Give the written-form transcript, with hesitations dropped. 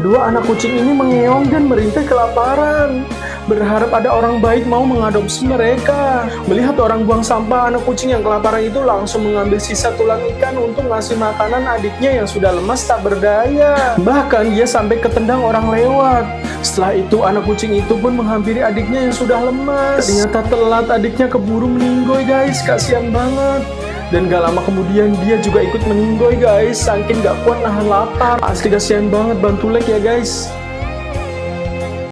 Kedua anak kucing ini mengeong dan merintih kelaparan, berharap ada orang baik mau mengadopsi mereka. Melihat orang buang sampah, anak kucing yang kelaparan itu langsung mengambil sisa tulang ikan untuk ngasih makanan adiknya yang sudah lemas tak berdaya. Bahkan dia sampai ketendang orang lewat. Setelah itu anak kucing itu pun menghampiri adiknya yang sudah lemas. Ternyata telat, adiknya keburu meninggoy guys, kasihan banget. Dan gak lama kemudian dia juga ikut meninggoy guys, saking gak kuat nahan lapar. Asli kasihan banget, bantu like ya guys.